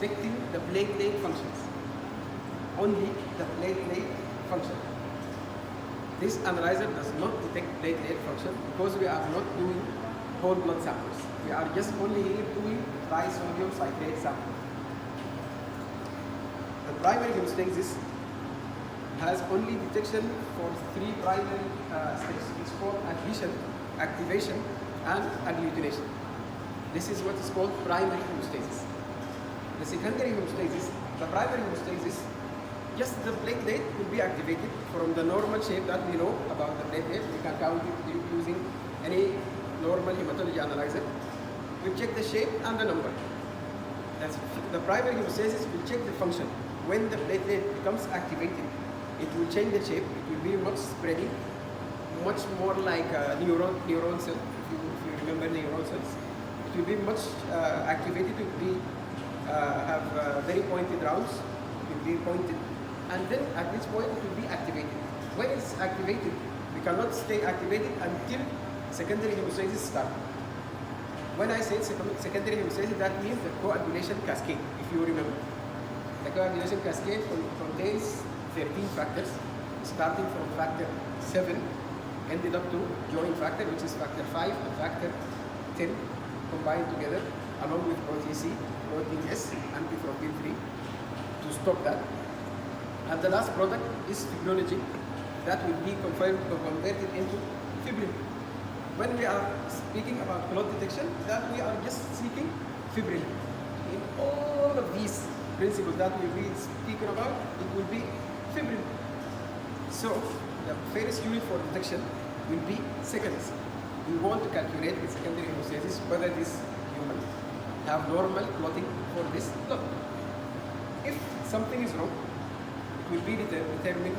detecting the platelet functions. Only the platelet function. This analyzer does not detect platelet function because we are not doing whole blood samples. We are just only here doing disodium citrate sample. The primary hemostasis has only detection for three primary stages. It's called adhesion, activation, and agglutination. This is what is called primary hemostasis. The secondary hemostasis, the primary hemostasis, just the platelet will be activated from the normal shape that we know about the platelet. We can count it using any normal hematology analyzer. We check the shape and the number. That's the primary hemostasis will check the function. When the platelet becomes activated, it will change the shape. It will be much spreading, much more like a neuron cell. If you remember neuron cells, it will be much activated. It will be have very pointed rounds. It will be pointed, and then at this point it will be activated. When it's activated, we cannot stay activated until secondary hemostasis starts. When I say secondary hemostasis, that means the coagulation cascade. If you remember, the coagulation cascade contains 13 factors, starting from factor 7, ended up to joint factor, which is factor 5 and factor 10 combined together, along with protein C, protein S, and protein 3 to stop that. And the last product is fibrinogen that will be converted into fibrin. When we are speaking about clot detection, that we are just seeking fibrin. In all of these principles that we'll be speaking about, it will be fibrin. So the fairest unit for detection will be seconds. We want to calculate the secondary hemostasis whether this human have normal clotting for this clot. If something is wrong, it will be determined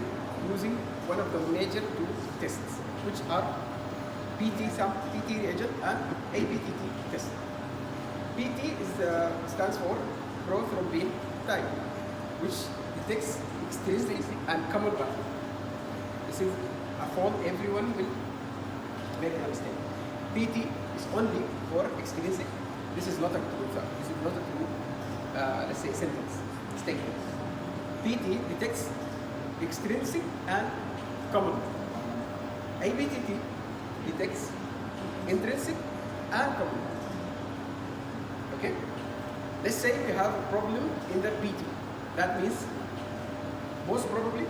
using one of the major two tests, which are PT reagent and APTT test. PT stands for prothrombin type, which detects extrinsic and common pathway. This is a fault everyone will make a mistake. PT is only for extrinsic. This is not a true fact. This is not a true, let's say, statement. PT detects extrinsic and common. APTT detects intrinsic and common. Okay? Let's say we have a problem in the PT. That means most probably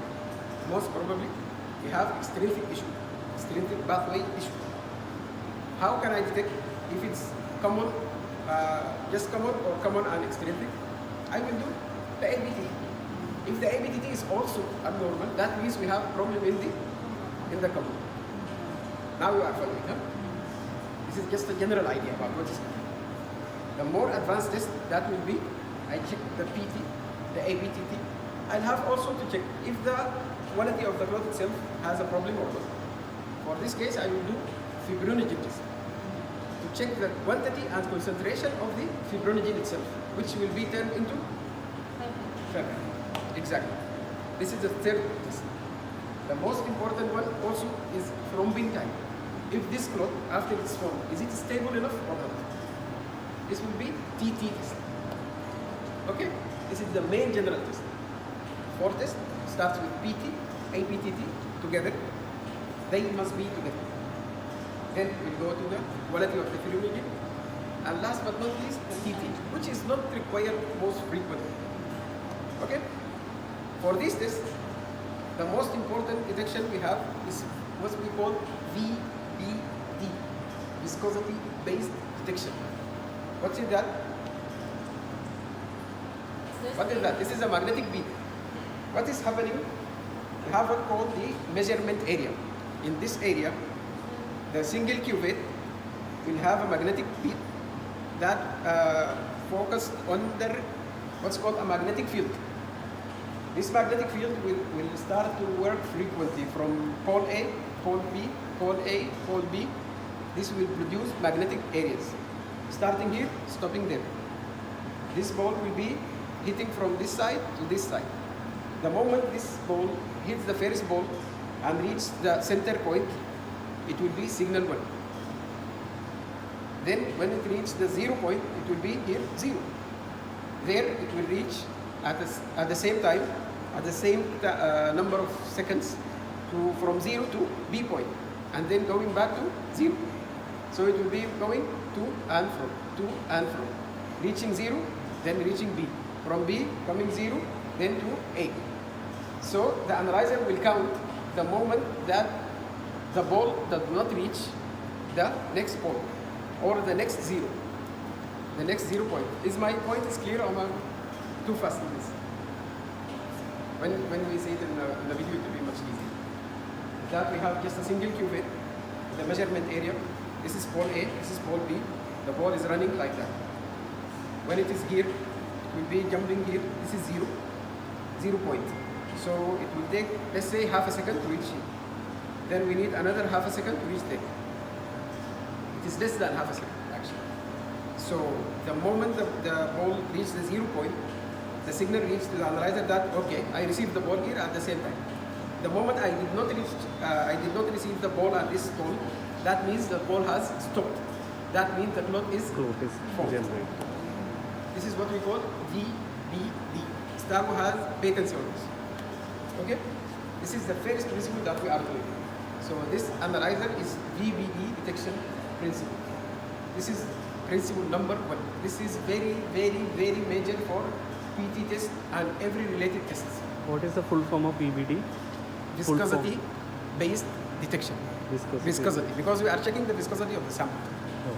we have extrinsic issue, extrinsic pathway issue. How can I detect if it's common, just common, or common and extrinsic? I will do the ABTT. If the ABTT is also abnormal, that means we have a problem in the common. Now you are following, huh? This is just a general idea about what is happening. The more advanced test, that will be, I check the PT, the ABTT. I'll have also to check if the quality of the clot itself has a problem or not. For this case, I will do fibrinogen test to check the quantity and concentration of the fibrinogen itself, which will be turned into fibrin. Exactly. This is the third test. The most important one also is thrombin type. If this clot, after it's formed, is it stable enough or not? This will be TT test. Okay? This is the main general test. Fourth test starts with PT, APTT together. They must be together. Then we'll go to the quality of the fibrinogen. And last but not least, the TT, which is not required most frequently. Okay? For this test, the most important detection we have is what we call VBD, viscosity-based detection. What is that? What is that? This is a magnetic bead. What is happening? We have what called the measurement area. In this area, the single cuvette will have a magnetic bead that focused under what's called a magnetic field. This magnetic field will start to work frequently from pole A, pole B, pole A, pole B. This will produce magnetic areas. Starting here, stopping there. This ball will be hitting from this side to this side. The moment this ball hits the first ball and reaches the center point, it will be signal 1. Then when it reaches the 0 point, it will be here 0. there it will reach at the same time, at the same number of seconds, from 0 to B point, and then going back to 0. So it will be going to and from, reaching 0, then reaching B, from B coming 0, then to A. So the analyzer will count the moment that the ball does not reach the next point or the next 0. The next 0 point. Is my point is clear, or am I too fast in this? When we say it in the video, it will be much easier. That we have just a single cuvette, the measurement area. This is ball A, this is ball B. The ball is running like that. When it is here, it will be jumping here. This is 0 point. So it will take, let's say, half a second to reach here. Then we need another half a second to reach there. It is less than half a second, actually. So the moment the ball reaches the 0 point, the signal reaches to the analyzer that, okay, I received the ball here at the same time. The moment I did not receive the ball at this point, that means the ball has stopped. That means the clock is fault. This is what we call VBD. STAGO has patency on this. Okay? This is the first principle that we are doing. So this analyzer is VBD detection principle. This is principle number 1. This is very, very, very major for PT test and every related test. What is the full form of VBD? Viscosity-based detection. Viscosity, because we are checking the viscosity of the sample. Oh.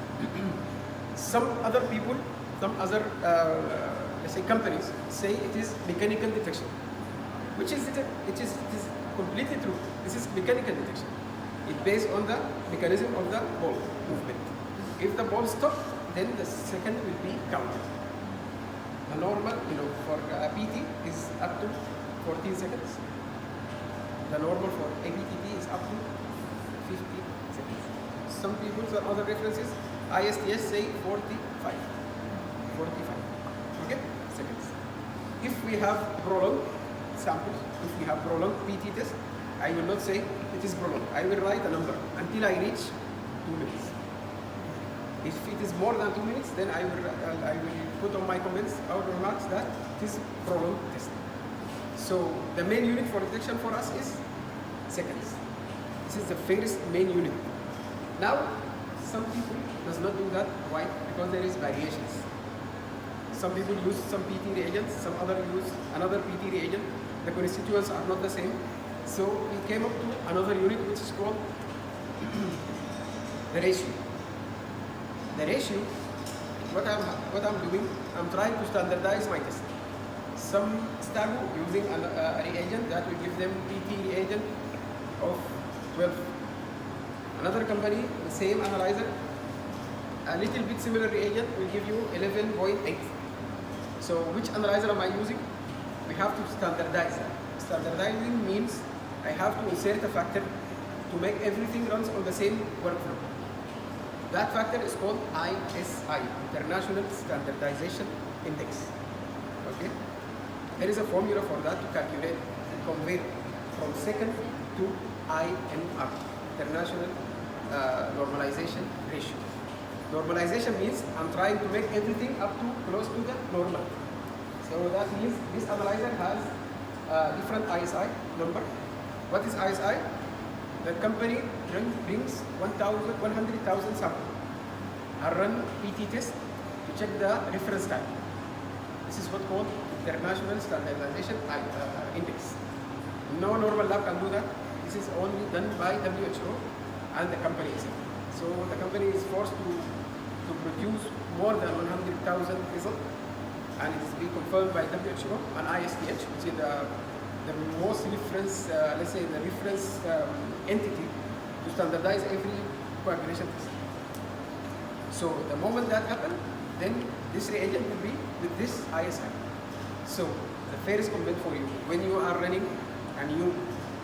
Some other people, some other let's say companies say it is mechanical detection, which is it is completely true. This is mechanical detection. It's based on the mechanism of the ball movement. If the ball stops, then the second will be counted. The normal, for PT is up to 14 seconds. The normal for ABTT is up to 50 seconds. Some people, some other references, ISTS say 45. Okay, seconds. If we have prolonged samples, if we have prolonged PT test, I will not say it is prolonged. I will write a number until I reach 2 minutes. If it is more than 2 minutes, then I will put on my comments or remarks that it is prolonged test. So the main unit for detection for us is seconds. This is the first main unit. Now, some people does not do that. Why? Because there is variations. Some people use some PT reagents, some other use another PT reagent. The constituents are not the same. So we came up to another unit which is called the ratio. The ratio, what I'm doing, I'm trying to standardize my test. Some STAGO using a reagent that will give them PT reagent of 12. Another company, the same analyzer, a little bit similar reagent will give you 11.8. So which analyzer am I using? We have to standardize that. Standardizing means I have to insert a factor to make everything runs on the same workflow. That factor is called ISI, International Standardization Index. Okay? There is a formula for that to calculate and convert from second to INR, International Normalization Ratio. Normalization means I'm trying to make everything up to close to the normal. So that means this analyzer has a different ISI number. What is ISI? The company brings 100,000 samples and run PT test to check the reference time. This is what called International Standardization Index. No normal lab can do that. This is only done by WHO and the company itself. So the company is forced to produce more than 100,000 results, and it is being confirmed by WHO and ISTH, which is the most reference, let's say the reference entity to standardize every coagulation test. So the moment that happens, then this reagent will be with this ISI. So the first comment for you, when you are running a new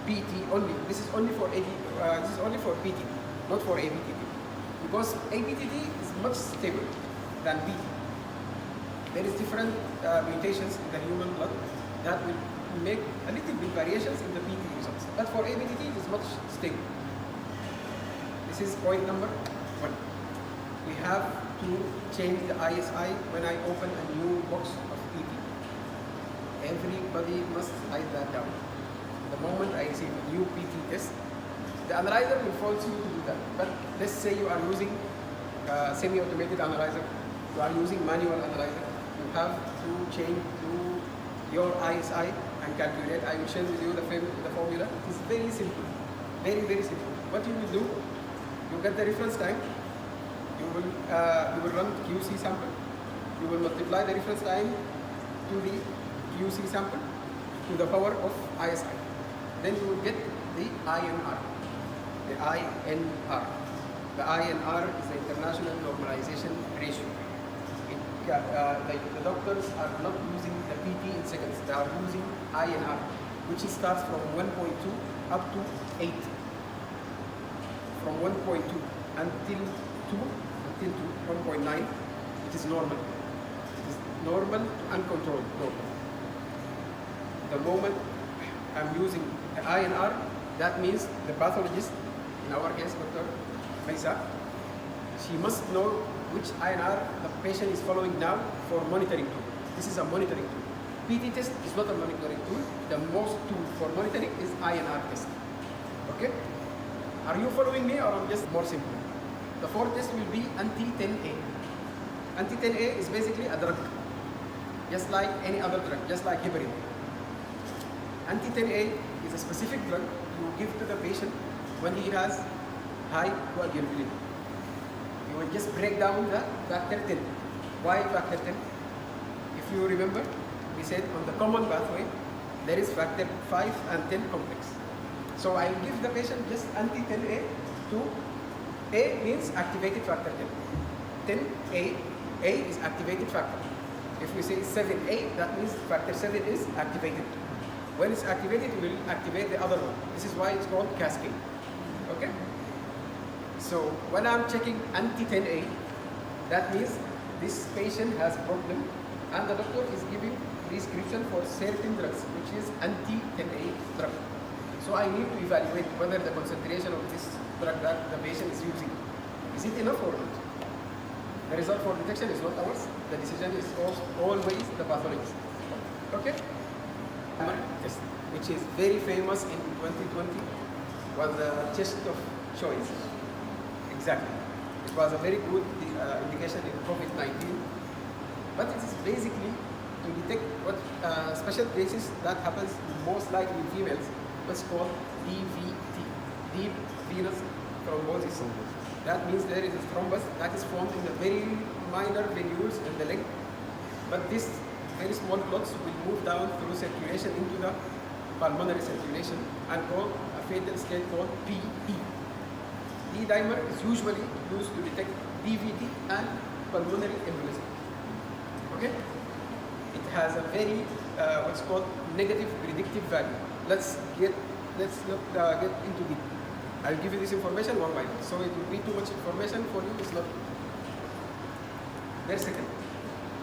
PT only, this is only for PT, not for ABTT. Because ABTT is much stable than PT. There is different mutations in the human blood that will make a little bit variations in the PT results. But for ABTT, it is much stable. This is point number 1. We have to change the ISI when I open a new box of PT. Everybody must write that down. The moment I receive a new PT test, the analyzer will force you to do that. But let's say you are using semi-automated analyzer, you are using manual analyzer, you have to change to your ISI and calculate. I will share with you the formula. It is very simple, very, very simple. What you will do, you get the reference time, you will run QC sample, you will multiply the reference time to the QC sample to the power of ISI. Then you will get the INR. The INR. The INR is the International Normalization Ratio. The doctors are not using the PT in seconds. They are using INR, which starts from 1.2 up to 8. From 1.2 until 1.9, it is normal. It is normal to uncontrolled normal. The moment I'm using the INR, that means the pathologist, in our case, Dr. Maisa, she must know which INR the patient is following now for monitoring tool. This is a monitoring tool. PT test is not a monitoring tool. The most tool for monitoring is INR test. Okay? Are you following me, or I'm just more simple? The fourth test will be anti-10A. Anti-10A is basically a drug, just like any other drug, just like heparin. Anti-10A is a specific drug you give to the patient when he has high coagulation. You will just break down the factor 10. Why factor 10? If you remember, we said on the common pathway, there is factor 5 and 10 complex. So I will give the patient just anti-10A to A means activated factor 10. 10A, A is activated factor. If we say 7A, that means factor 7 is activated. When it's activated, it will activate the other one. This is why it's called cascade. Okay? So when I'm checking anti-10A, that means this patient has problem and the doctor is giving prescription for certain drugs, which is anti-10A drug. So I need to evaluate whether the concentration of this drug that the patient is using, is it enough or not? The result for detection is not ours. The decision is always the pathologist. Okay? Test, which is very famous in 2020, was the test of choice. Exactly. It was a very good indication in COVID-19. But it is basically to detect what special cases that happens most likely in females, what's called DVT, deep venous thrombosis. That means there is a thrombus that is formed in the very minor venules in the leg. But this very small clots will move down through circulation into the pulmonary circulation and cause a fatal state called PE. D-dimer is usually used to detect DVT and pulmonary embolism. Okay? It has a very what's called negative predictive value. Let's not get into deep. I'll give you this information one by one. So it will be too much information for you. It's not. Very second,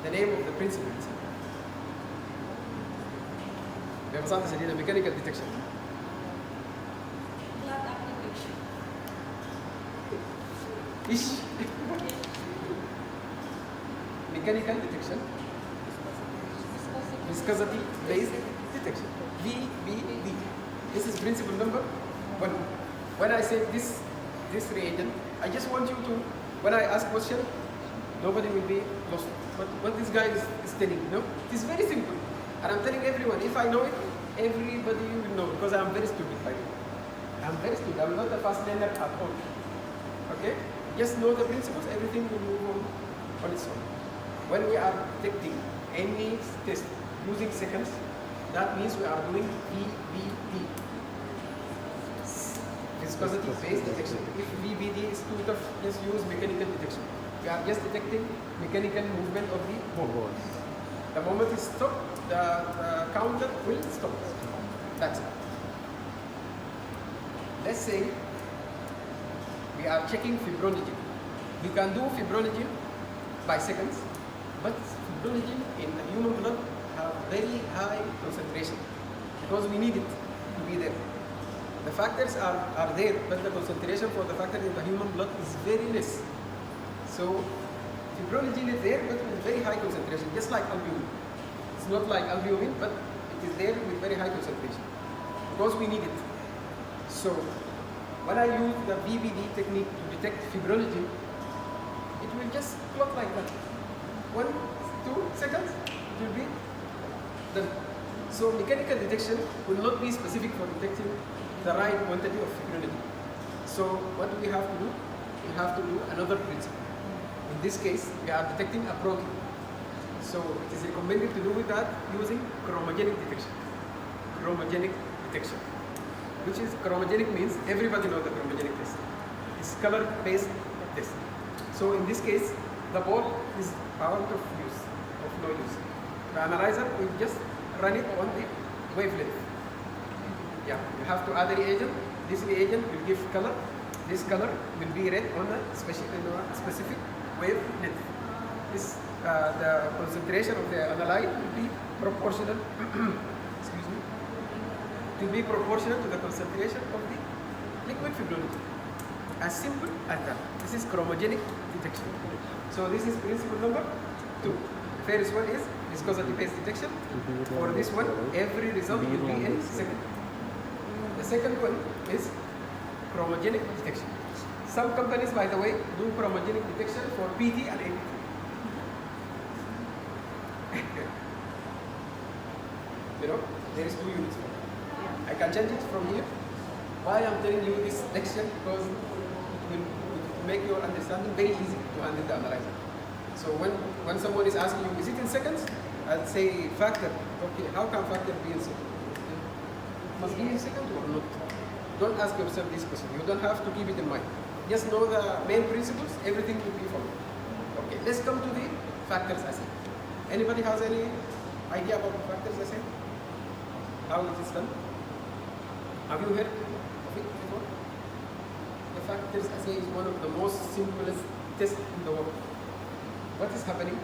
the name of the principle. ببساطة شديدة mechanical detection. Blood application. إيش؟ mechanical detection. Viscosity-based detection. VBD. This is principle number 1. When I say this reagent, I just want you to, when I ask question, nobody will be lost. But what this guy is telling, no? It is very simple. And I'm telling everyone, if I know it, everybody will know, because I'm very stupid by the way. I'm very stupid. I'm not a fast learner at all. Okay? Just know the principles, everything will move on its own. When we are detecting any test using seconds, that means we are doing VBD. Viscosity-based detection. If VBD is too tough, just use mechanical detection. We are just detecting mechanical movement of the ball. The moment it stops, the counter will stop. That's it. Let's say we are checking fibrinogen. We can do fibrinogen by seconds, but fibrinogen in the human blood have very high concentration because we need it to be there. The factors are there, but the concentration for the factor in the human blood is very less. So fibrinogen is there, but with very high concentration, just like albumin. It's not like albumin, but it is there with very high concentration because we need it. So when I use the VBD technique to detect fibrinogen, it will just clot like that. 1, 2 seconds, it will be done. So mechanical detection will not be specific for detecting the right quantity of fibrinogen. So what do we have to do? We have to do another principle. In this case, we are detecting a protein. So it is recommended to do with that using chromogenic detection. Chromogenic detection. Which is chromogenic means everybody knows the chromogenic test. It's color-based test. So in this case, the ball is out of use, of no use. The analyzer will just run it on the wavelength. Yeah, you have to add a reagent. This reagent will give color. This color will be read on a specific wavelength. This the concentration of the analyte will be proportional. Excuse me. To be proportional to the concentration of the liquid fibrinogen. As simple as that. This is chromogenic detection. So this is principle number 2. First one is viscosity-based detection. For this one, every result will be in second. The second one is chromogenic detection. Some companies, by the way, do chromogenic detection for PT and APT. You know, there is 2 units for it. I can change it from here. Why I'm telling you this lecture? Because it will make your understanding very easy to handle the analyzer. So when someone is asking you, is it in seconds? I'll say factor. Okay, how can factor be in seconds? It must be in seconds or not? Don't ask yourself this question. You don't have to keep it in mind. Just know the main principles, everything will be followed. Okay, let's come to the factors assay. Anybody has any idea about the factors assay? How it is done? Have you heard of it before? The factors assay is one of the most simplest tests in the world. What is happening?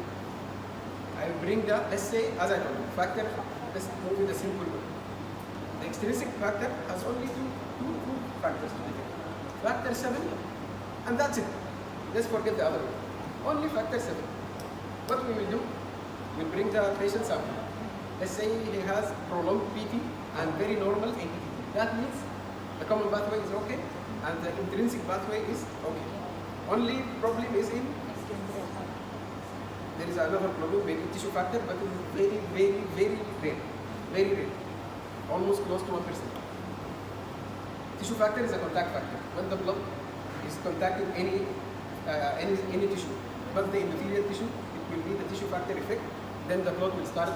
I bring the, let's say, as I told you, factor, let's move with a simple one. The extrinsic factor has only two factors to detect. Factor 7, and that's it. Let's forget the other one. Only factor 7. What we will do, we'll bring the patient sample. Let's say he has prolonged PT and very normal APT. That means the common pathway is okay and the intrinsic pathway is okay. Only problem is in, there is another problem, maybe tissue factor, but it is very, very, very rare. Very rare. Almost close to 1%. Tissue factor is a contact factor. When the blood is contacting any tissue, but the endothelial tissue, it will be the tissue factor effect, then the blood will start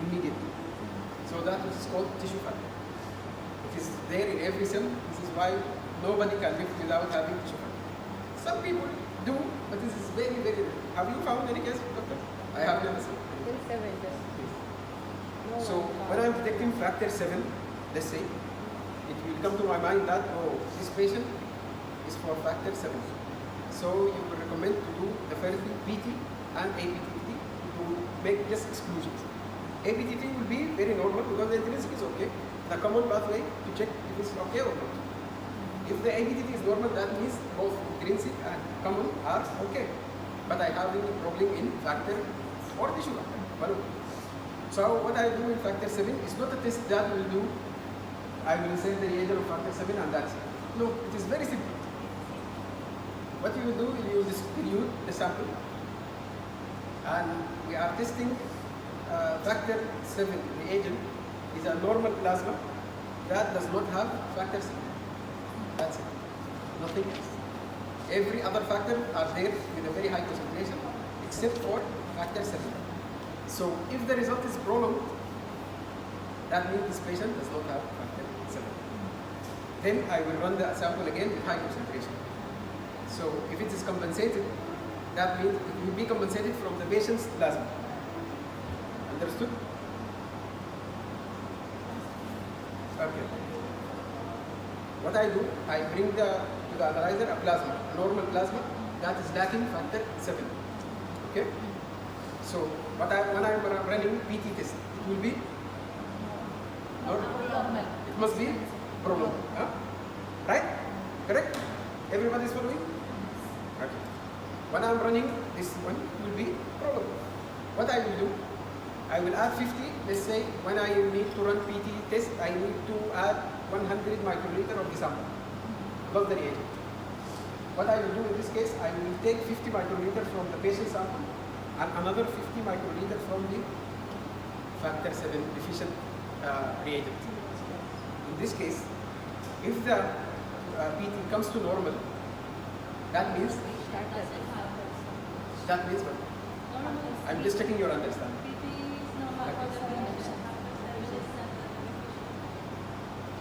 immediately. So that is called tissue factor. It is there in every cell. This is why nobody can live without having tissue factor. Some people do, but this is very, very rare. Have you found any case, doctor? I have never seen. So when I'm detecting factor 7, let's say, it will come to my mind that, oh, this patient is for factor 7. So you will recommend to do the first thing, PT and APTT, to make just exclusions. APTT will be very normal because the intrinsic is okay. The common pathway to check if it's okay or not. If the APTT is normal, that means both intrinsic and common are okay. But I have a problem in factor or tissue factor. So what I do in factor 7 is not a test that will do, I will send the reagent of factor 7 and that's it. No, it is very simple. What you will do, you will distribute the sample and we are testing factor 7 reagent is a normal plasma that does not have factor 7. That's it. Nothing else. Every other factor are there with a very high concentration except for factor 7. So if the result is prolonged, that means this patient does not have factor 7. Then I will run the sample again with high concentration. So if it is compensated, that means it will be compensated from the patient's plasma. Understood? Okay. What I do, I bring to the analyzer a plasma, a normal plasma that is lacking factor 7. Okay? So when I'm running PT test, it will be normal. It must be prolonged. Huh? Right? Correct? Everybody is following? Okay. When I'm running this one, it will be prolonged. What I will do, I will add 50 let's say when I need to run PT test, I need to add 100 microliter of the sample, plus the reagent. What I will do in this case, I will take 50 microliter from the patient sample and another 50 microliter from the factor 7 deficient reagent. In this case, if the PT comes to normal, that means what? I'm just checking your understanding.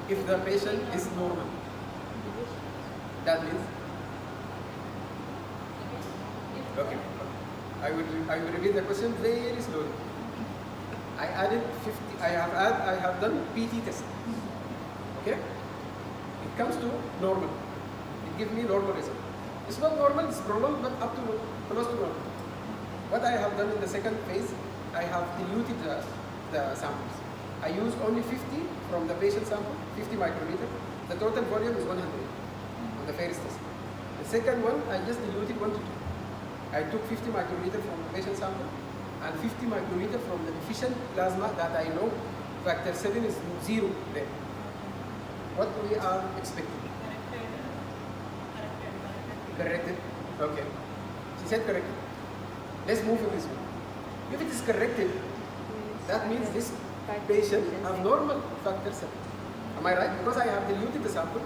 If the patient is normal, that means okay. I will repeat the question very slowly. I added 50. I have done PT test. Okay. It comes to normal. It gives me normal result. It's not normal. It's prolonged, but up to close to normal. What I have done in the second phase, I have diluted the samples. I use only 50 from the patient sample, 50 microliter. The total volume is 100 on the first test. The second one, I just diluted 1 to 2. I took 50 microliter from the patient sample and 50 microliter from the deficient plasma that I know factor 7 is 0 there. What we are expecting? Corrected. Okay. She said corrected. Let's move in this one. If it is corrected, that means this patient has normal factor 7. Am I right? Because I have diluted the sample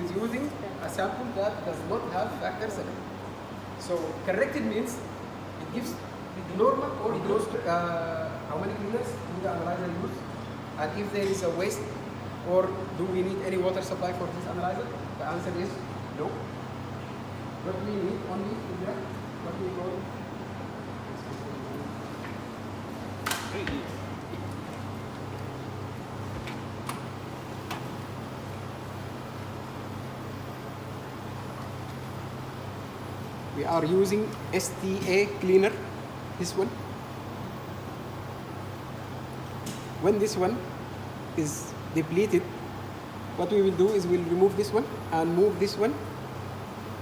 with using a sample that does not have factor 7. So corrected means it gives normal or close to how many cleaners do the analyzer use? And if there is a waste or do we need any water supply for this analyzer? The answer is no. What we need only is what we call we are using STA cleaner, this one. When this one is depleted, what we will do is we'll remove this one and move this one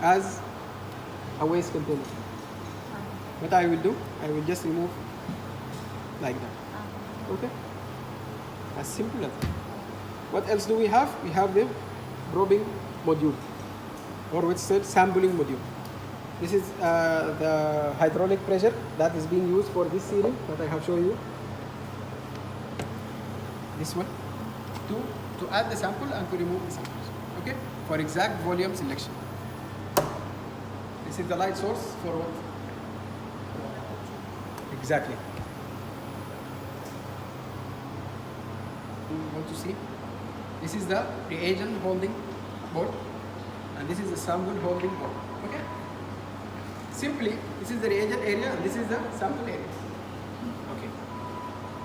as a waste container. What I will do, I will just remove like that. Okay? As simple as that. What else do we have? We have the probing module, or what's called sampling module. This is the hydraulic pressure that is being used for this sealing that I have shown you. This one, to add the sample and to remove the samples. Okay? For exact volume selection. This is the light source for what? Exactly. You want to see? This is the reagent holding board, and this is the sample holding board. Okay? Simply, this is the reagent area and this is the sample area. Okay.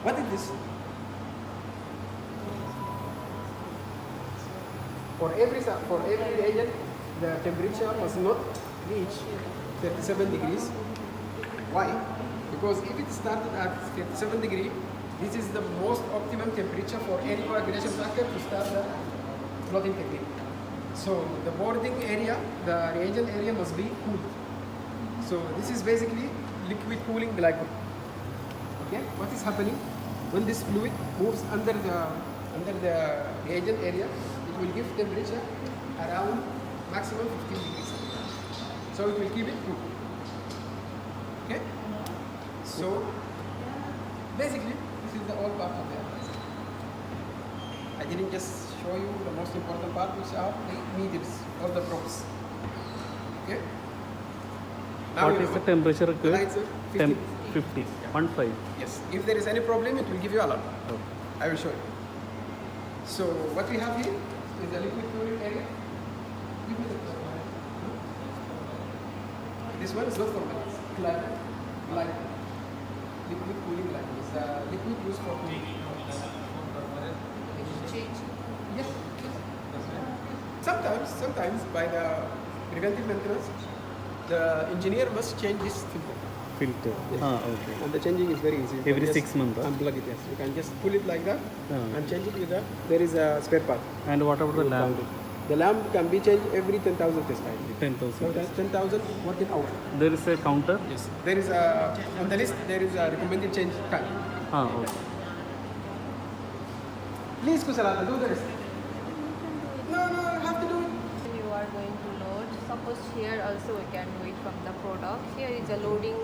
What is this? For every reagent, the temperature must not reach 37 degrees. Why? Because if it started at 37 degrees, this is the most optimum temperature for any coagulation factor to start the clotting technique. So the boarding area, the reagent area must be cooled. So this is basically liquid cooling glycol. Okay, what is happening when this fluid moves under the reagent area? It will give temperature around maximum 15 degrees. So it will keep it cool. Okay. So basically, this is the all part of the analysis. I didn't just show you the most important part, which are the mediums or the props. Okay. Now what is the temperature required? 50. 50. Yeah. 1.5. Yes. If there is any problem, it will give you alarm. Okay. I will show you. So what we have here is the liquid cooling area. Give me the This one is not formal. It's like liquid cooling glycol. It's a liquid used for cooling. Yes. Sometimes by the preventive maintenance, the engineer must change this filter. Yes. Okay. And the changing is very easy. Every 6 months. Unplug it, yes. You can just pull it like that and change it with there is a spare part. And what about the lamp? The lamp can be changed every 10,000 test time. 10,000. 10,000 working hour. There is a counter? Yes. There is on the list, there is a recommended change time. Okay. Please, Kusala, do the rest. No, you have to do it. You are going to load. Suppose here also we can do it from the product. Here is a loading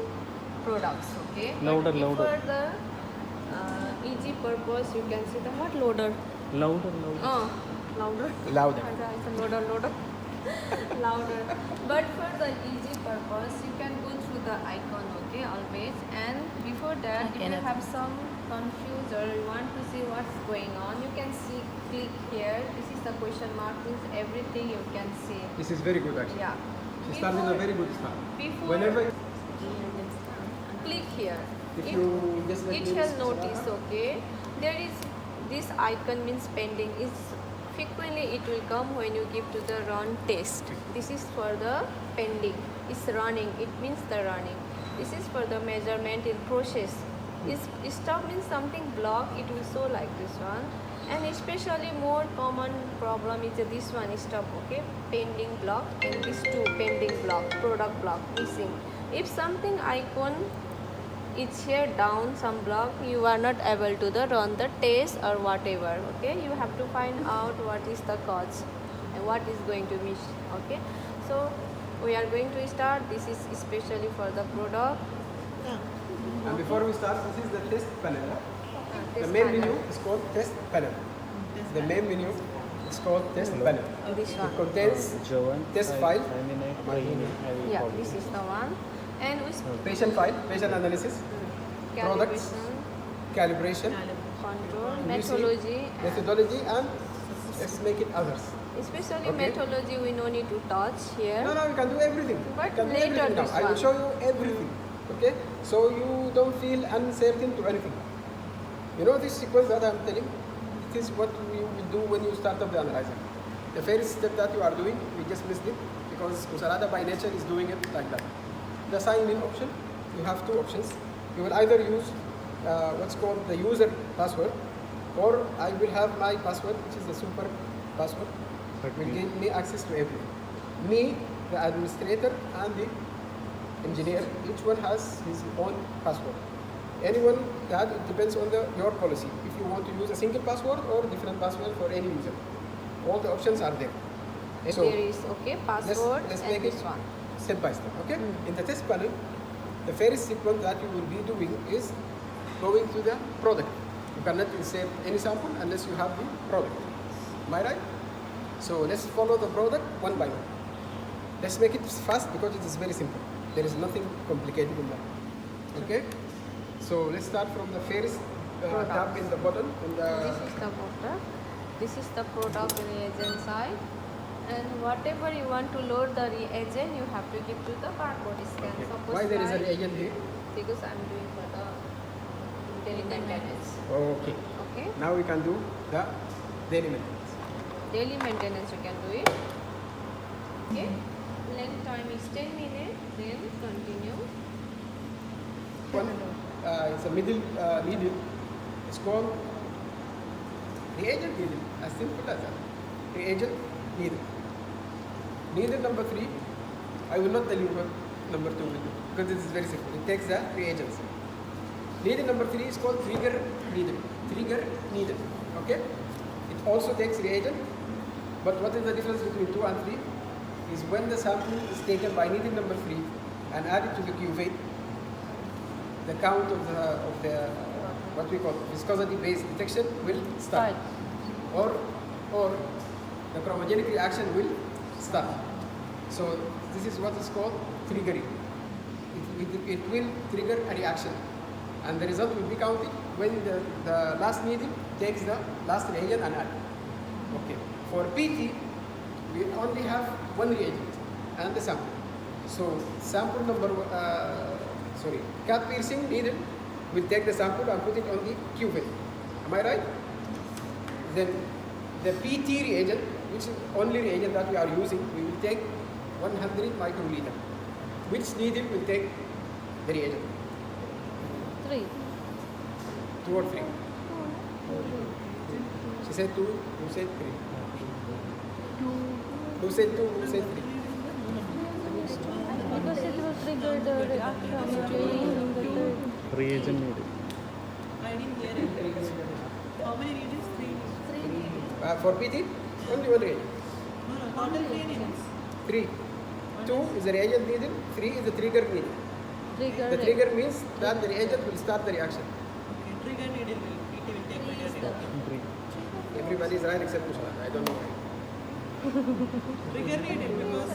products. Okay. Loader, But loader. For the easy purpose, you can see the what loader. Louder, louder. Louder. Louder. Loader. Louder. But for the easy purpose, you can go through the icon, okay, always. And before that, if you have some confused or you want to see what's going on, you can see, click here. This is the question mark, means everything you can see. This is very good, actually. Yeah. She started in a very good start. Before Whenever click here. if you just let It me shall just- notice, okay, there is this icon means pending. Is frequently it will come when you give to the run test. This is for the pending. It's running. It means the running. This is for the measurement in process. Is stop means something block. It will show like this one. And especially more common problem is this one stop, okay, pending block, and these two pending block, product block missing. If something icon it's here down some block, you are not able to run the test or whatever, okay. You have to find out what is the cause and what is going to miss, okay. So we are going to start. This is especially for the product. And before we start, this is the test panel. The Test main panel. menu is called test panel. The main menu is called test panel. This It one. contains Joan, test file, Yeah, this is the one. And with patient file, patient analysis, products, calibration, calibration, control, you see, methodology, methodology, and let's make it others. especially Okay. methodology we no need to touch here. No, you can do everything. But You can do later everything now. this I will one. show you everything. Okay? So you don't feel uncertain to anything. You know this sequence that I'm telling? It is what you will do when you start up the analyzer. The first step that you are doing, we just missed it because Kusalada by nature is doing it like that. The sign in option, you have two options. You will either use what's called the user password, or I will have my password, which is the super password. It will give me access to everything. Me, the administrator, and the engineer, each one has his own password. Anyone, that it depends on your policy. If you want to use a single password or different password for any user, all the options are there. So There is, okay, password let's and make this it one. step by step. Okay. In the test panel, the first sequence that you will be doing is going to the product. You cannot insert any sample unless you have the product. Am I right? So let's follow the product one by one. Let's make it fast because it is very simple. There is nothing complicated in that. Okay? So let's start from the first tab in the bottom. In the This is the product. This is the product reagent side. And whatever you want to load the reagent, you have to give to the barcode scan. okay. Suppose Why there is a like- reagent here? Because I'm doing for the daily maintenance. Okay. Okay. Now we can do the daily maintenance. Daily maintenance you can do it. Okay. Length time is 10 minutes. Then continue. One, it's a middle needle. It's called reagent needle. As simple as that. Reagent needle. Needle number 3. I will not tell you what number 2 will do because this is very simple. It takes the reagents. Needle number 3 is called trigger needle. Trigger needle. Okay. It also takes reagent. But what is the difference between 2 and 3? Is when the sample is taken by needle number 3 and added to the cuvette, the count of the what we call viscosity-based detection will start, or the chromogenic reaction will start. So this is what is called triggering. It will trigger a reaction, and the result will be counted when the last needle takes the last reagent and add. Okay. For PT, we only have one reagent and the sample. So sample number, cat piercing needle will take the sample and put it on the cuvette. Am I right? Then the PT reagent, which is only reagent that we are using, we will take 100 microliter. Which needle will take the reagent? 3. 2 or 3? She said 2, you said 3. Who said 2, who said 3? Because it will trigger the reaction during the third. reagent needle. I didn't hear it. How many reagents? 3. 3 For PT, only one reagent. No, total reagents. 3. 2 is the reagent needed, 3 is the trigger needed. The trigger means that the reagent will start the reaction. Okay, trigger needle will PT will take trigger needle. Everybody is right except Mushala. I don't know why. Trigger needle because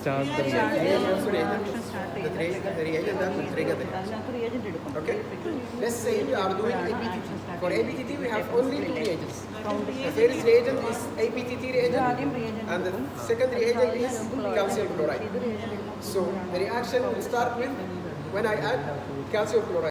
Start the Reagent also reagent. reaction start The reagent that will trigger the reaction. Okay? Let's say you are doing ABTT. For ABTT we have only 2 reagents. The first reagent is ABTT reagent and the second reagent is calcium chloride. So the reaction will start with when I add calcium chloride.